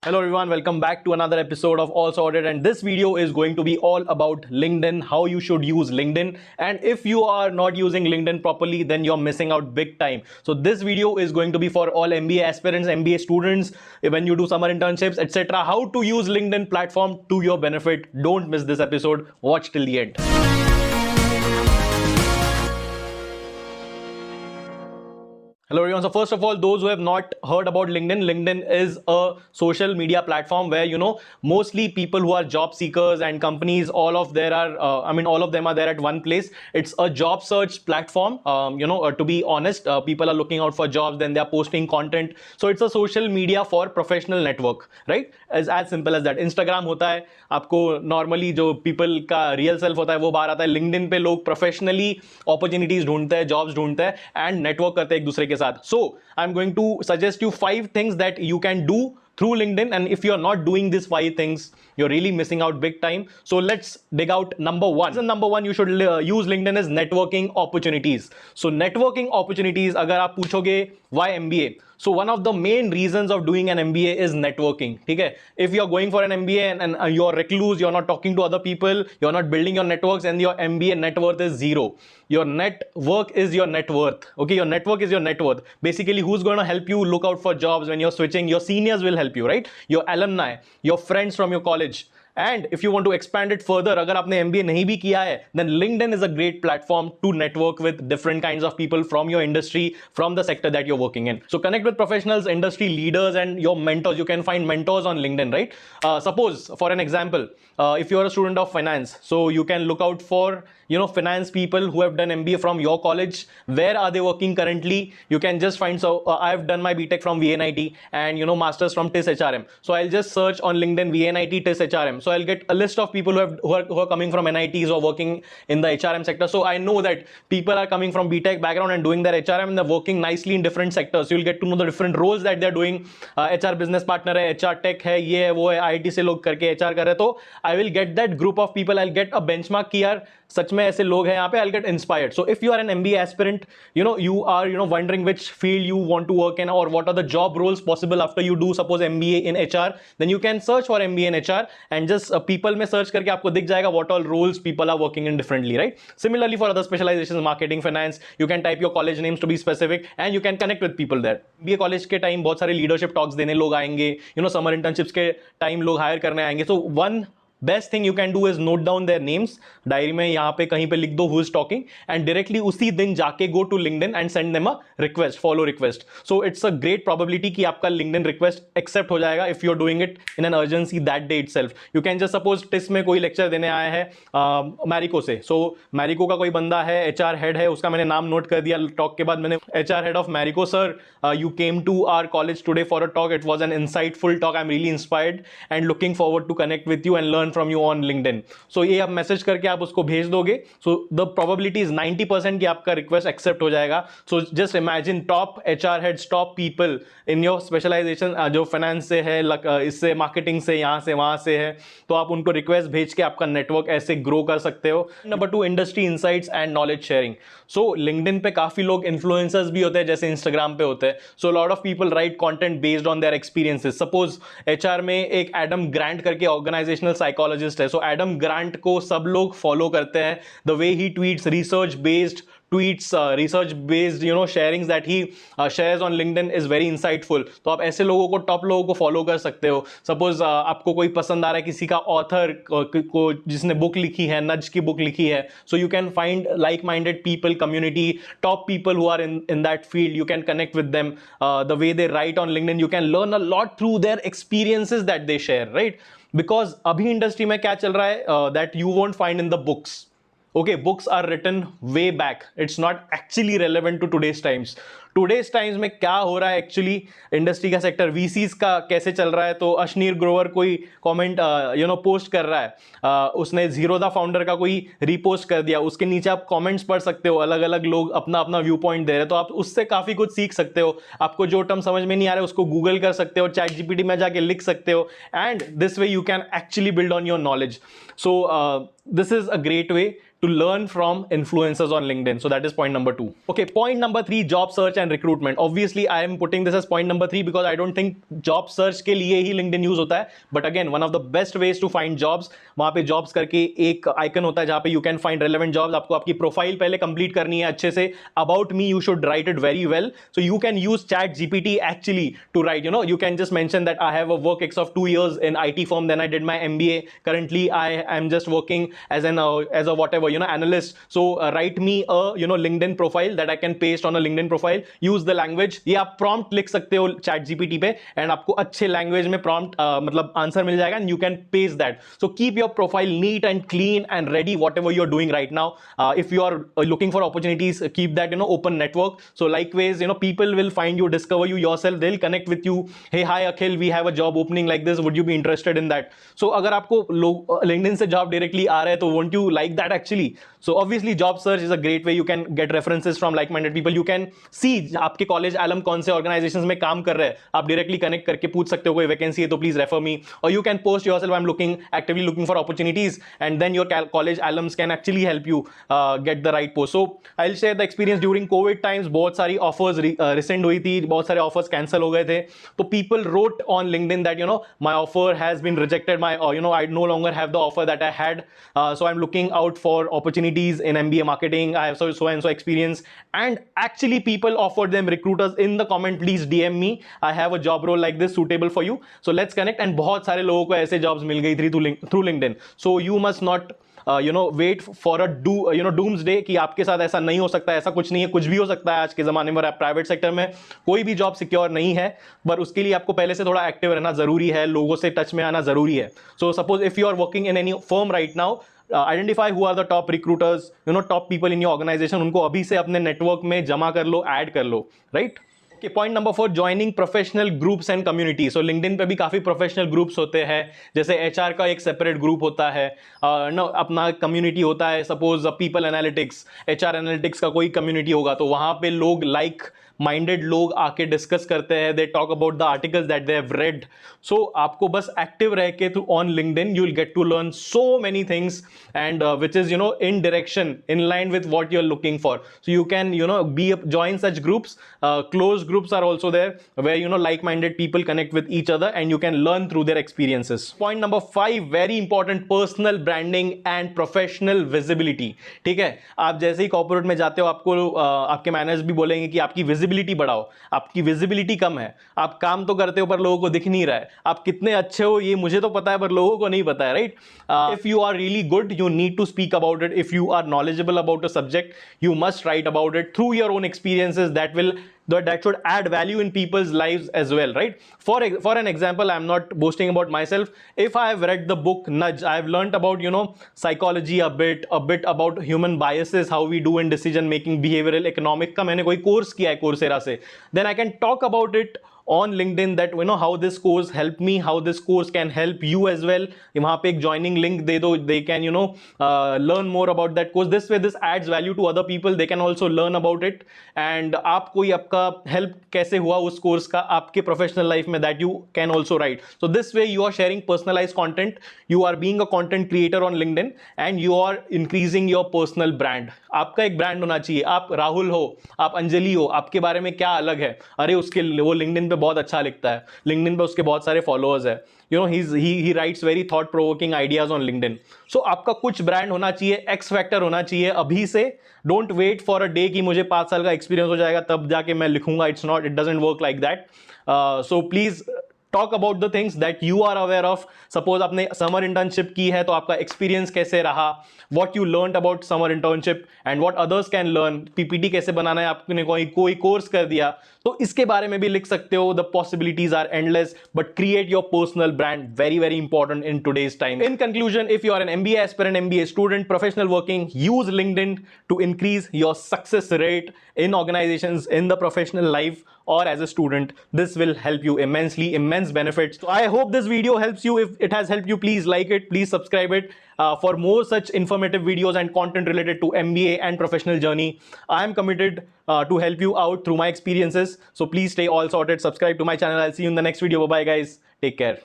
Hello everyone, welcome back to another episode of All Sorted, and this video is going to be all about LinkedIn, how you should use LinkedIn, and if you are not using LinkedIn properly, then you're missing out big time. So this video is going to be for all MBA aspirants, MBA students, when you do summer internships, etc. How to use LinkedIn platform to your benefit. Don't miss this episode. Watch till the end. Hello everyone. So first of all, those who have not heard about LinkedIn, LinkedIn is a social media platform where mostly people who are job seekers and companies, all of them are there at one place. It's a job search platform. To be honest, people are looking out for jobs, then they are posting content. So it's a social media for professional network, right? As simple as that. Instagram होता है, आपको normally जो people का real self होता है वो बाहर आता है. LinkedIn पे लोग professionally opportunities ढूंढते हैं, jobs ढूंढते हैं and network करते हैं एक दूसरे के साथ. So I'm going to suggest you 5 things that you can do through LinkedIn, and if you're not doing these 5 things, you're really missing out big time. So let's dig out number 1. So number 1 you should use LinkedIn is networking opportunities. So networking opportunities, अगर आप पूछोगे why MBA, so one of the main reasons of doing an MBA is networking. ठीक है, if you're going for an MBA and you're recluse, you're not talking to other people, you're not building your networks, and your MBA net worth is zero. Your network is your net worth. Okay, your network is your net worth. Basically, who's going to help you look out for jobs when you're switching? Your seniors will help you, right? Your alumni, your friends from your college. And if you want to expand it further, अगर आपने MBA नहीं भी किया है, then LinkedIn is a great platform to network with different kinds of people from your industry, from the sector that you're working in. So connect with professionals, industry leaders, and your mentors. You can find mentors on LinkedIn, right? Suppose, for an example, if you're a student of finance, so you can look out for finance people who have done MBA from your college. Where are they working currently? You can just find. So I've done my BTech from VNIT and masters from TIS HRM. So I'll just search on LinkedIn VNIT TIS HRM. So I'll get a list of people who are coming from NITs or working in the HRM sector. So I know that people are coming from BTech background and doing their HRM, and they're working nicely in different sectors. So you'll get to know the different roles that they're doing. HR business partner है, HR tech है, ये है वो है, IIT से लोग करके HR कर रहे. तो I will get that group of people. I'll get a benchmark कि यार सच में ऐसे लोग हैं यहाँ पे. I'll get inspired. So if you are an MBA aspirant, you are wondering which field you want to work in or what are the job roles possible after you do suppose MBA in HR, then you can search for MBA in HR and just people में search करके आपको दिख जाएगा what all roles people are working in differently, right? Similarly for other specializations, marketing, finance, you can type your college names to be specific and you can connect with people there. MBA college के time बहुत सारे leadership talks देने लोग आएंगे, summer internships के time लोग hire करने आएंगे. So one best thing you can do is note down their names. Diary में यहाँ पे कहीं पे लिख दो who is talking and directly उसी दिन जाके go to LinkedIn and send them a request, follow request. So it's a great probability कि आपका लिंक्डइन रिक्वेस्ट एक्सेप्ट हो जाएगा if you are doing it in an urgency that day itself. You can just suppose टिस में कोई lecture देने आया है मैरिको से. सो मैरिको का कोई बंदा है, HR हेड है, उसका मैंने नाम नोट कर दिया. टॉक के बाद मैंने HR head of Marico, sir you came to our college today for a talk. It was an insightful talk. I am really inspired and looking forward to connect with you and learn from you on LinkedIn. So ये आप message करके आप उसको भेज दोगे. So the probability is 90% कि आपका request accept हो जाएगा. So just imagine top HR heads, top people in your specialization, जो फाइनेंस से है, इससे मार्केटिंग से, यहाँ से वहाँ से है, तो आप उनको रिक्वेस्ट भेज के आपका नेटवर्क ऐसे ग्रो कर सकते हो. Number 2, industry insights and knowledge sharing. So LinkedIn पे काफी लोग इन्फ्लुएंसर्स भी होते हैं जैसे इंस्टाग्राम पे होते हैं. So lot of people right content based on their experiences. Suppose HR में एक एडम ग्रांट करके ऑर्गेनाइजेशनल साइकोलॉजिस्ट है. सो एडम ग्रांट को सब लोग फॉलो करते हैं. The way he tweets, research based tweets, research based sharings that he shares on LinkedIn is very insightful. तो आप ऐसे लोगों को, टॉप लोगों को फॉलो कर सकते हो. सपोज आपको कोई पसंद आ रहा है किसी का ऑथर को जिसने बुक लिखी है, नज की बुक लिखी है. So you can find like minded people, community, top people who are in that field. You can connect with them. The way they write on LinkedIn, you can learn a lot through their experiences that they share, right? Because अभी industry में क्या चल रहा है that you won't find in the books. Okay, books are written way back. It's not actually relevant to today's times. Today's times में क्या हो रहा है एक्चुअली इंडस्ट्री का सेक्टर, VCs का कैसे चल रहा है. तो अशनीर ग्रोवर कोई कमेंट पोस्ट कर रहा है, उसने जीरोदा फाउंडर का कोई रीपोस्ट कर दिया. उसके नीचे आप कमेंट्स पढ़ सकते हो, अलग अलग लोग अपना अपना व्यू पॉइंट दे रहे हैं. तो आप उससे काफी कुछ सीख सकते हो. आपको जो टर्म समझ में नहीं आ रहा है उसको गूगल कर सकते हो, चैट GPT में जाके लिख सकते हो, and this way you can actually build on your knowledge. So this is a great way to learn from influencers on LinkedIn. So that is point number 2. Okay, point number 3, job search and recruitment. Obviously I am putting this as point number 3 because I don't think job search के लिए ही LinkedIn use होता है, but again one of the best ways to find jobs, वहां पे jobs करके एक icon होता है जहां पे you can find relevant jobs. आपको आपकी प्रोफाइल पहले कंप्लीट करनी है अच्छे से. About me you should write it very well, so you can use chat GPT actually to write, you can just mention that I have a work ex of 2 years in IT firm, then I did my MBA, currently I am just working as a whatever, analyst. So write me a LinkedIn profile that I can paste on a LinkedIn profile. Use the language, ये आप prompt लिख सकते हो chat GPT पे and आपको अच्छे language में prompt मतलब answer मिल जाएगा and you can paste that. So keep your profile neat and clean and ready whatever you're doing right now. If you are looking for opportunities, keep that open network. So likewise, people will find you, discover you yourself, they'll connect with you. Hey, hi Akhil, we have a job opening like this, would you be interested in that? So अगर आपको LinkedIn से job directly आ रहा है तो won't you like that actually? So obviously job search is a great way. You can get references from like-minded people. You can see आपके college alum कौन से organizations में काम कर रहे हैं, आप directly connect करके पूछ सकते हो कोई vacancy है तो please refer me, or you can post yourself, I'm actively looking for opportunities, and then your college alums can actually help you get the right post. So I'll share the experience during COVID times. बहुत सारी offers rescind हुई थी, बहुत सारे offers cancel हो गए थे, तो people wrote on LinkedIn that my offer has been rejected, my I no longer have the offer that I had, so I'm looking out for opportunities in MBA marketing, I have so and so experience. And actually people offered them, recruiters in the comment, please DM me, I have a job role like this suitable for you, so let's connect. And बहुत सारे लोगों को ऐसे jobs मिल गई थी through LinkedIn. So you must not wait for a doomsday कि आपके साथ ऐसा नहीं हो सकता. ऐसा कुछ नहीं है, कुछ भी हो सकता है आज के जमाने में. प्राइवेट सेक्टर में कोई भी जॉब सिक्योर नहीं है, पर उसके लिए आपको पहले से थोड़ा एक्टिव रहना जरूरी है, लोगों से टच में आना जरूरी है. So suppose if you are working in any firm right now, identify who are the top recruiters, top people in your organisation, उनको अभी से अपने नेटवर्क में जमा कर लो, ऐड कर लो, right. Point number 4, joining professional groups and community. So LinkedIn पे भी काफी प्रोफेशनल ग्रुप्स होते हैं, जैसे एचआर का एक सेपरेट ग्रुप होता है, अपना कम्युनिटी होता है. Suppose people analytics, HR analytics का कोई कम्युनिटी होगा तो वहां पे लोग लाइक माइंडेड लोग आके डिस्कस करते हैं, they talk about the articles that they have read. So आपको बस एक्टिव रह के through on LinkedIn you will get to learn so many things and which is in direction in line with what you are looking for. So you can be join such groups. Closed groups are also there where like-minded people connect with each other and you can learn through their experiences. Point number 5, very important, personal branding and professional visibility. ठीक है, आप जैसे ही corporate में जाते हो आपको आपके manager भी बोलेंगे कि आपकी विजिबिलिटी बढ़ाओ. आपकी विजिबिलिटी कम है, आप काम तो करते हो पर लोगों को दिख नहीं रहा है. आप कितने अच्छे हो ये मुझे तो पता है पर लोगों को नहीं पता है, right. If you are really good you need to speak about it. If you are knowledgeable about a subject you must write about it through your own experiences that should add value in people's lives as well, right. For an example, I'm not boasting about myself. If I have read the book Nudge, I have learned about psychology a bit about human biases, how we do in decision making, behavioral economic का मैंने कोई course किया है Coursera से, then I can talk about it on LinkedIn that how this course helped me, how this course can help you as well. वहाँ पे एक joining link दे दो, they can learn more about that course. This way this adds value to other people, they can also learn about it. And आप कोई आपका help कैसे हुआ उस course का आपके professional life में, that you can also write. So this way you are sharing personalized content, you are being a content creator on LinkedIn and you are increasing your personal brand. आपका एक brand होना चाहिए. आप राहुल हो, आप अंजलि हो, आपके बारे में क्या अलग है, अरे उसके वो LinkedIn पे बहुत अच्छा लिखता है, LinkedIn पे उसके बहुत सारे फॉलोअर्स है, he writes very thought provoking ideas on LinkedIn. So आपका कुछ ब्रांड होना चाहिए, एक्स फैक्टर होना चाहिए अभी से. Don't wait for a day कि मुझे 5 साल का एक्सपीरियंस हो जाएगा तब जाके मैं लिखूंगा. It doesn't work like that. So please talk about the things that you are aware of. Suppose आपने समर इंटर्नशिप की है तो आपका एक्सपीरियंस कैसे रहा, what you learn about summer internship and what others can learn. PPT कैसे बनाना है, आपने कोई कोर्स कर दिया तो इसके बारे में भी लिख सकते हो. The possibilities are endless, but create your personal brand, very very important in today's time. In conclusion, if you are an MBA aspirant, MBA student, professional working, use LinkedIn to increase your success rate in organizations, in the professional life, or as a student. This will help you immensely, immense benefits. So I hope this video helps you. If it has helped you, please like it, please subscribe it. For more such informative videos and content related to MBA and professional journey, I am committed to help you out through my experiences. So please stay all sorted, subscribe to my channel. I'll see you in the next video. Bye bye guys, take care.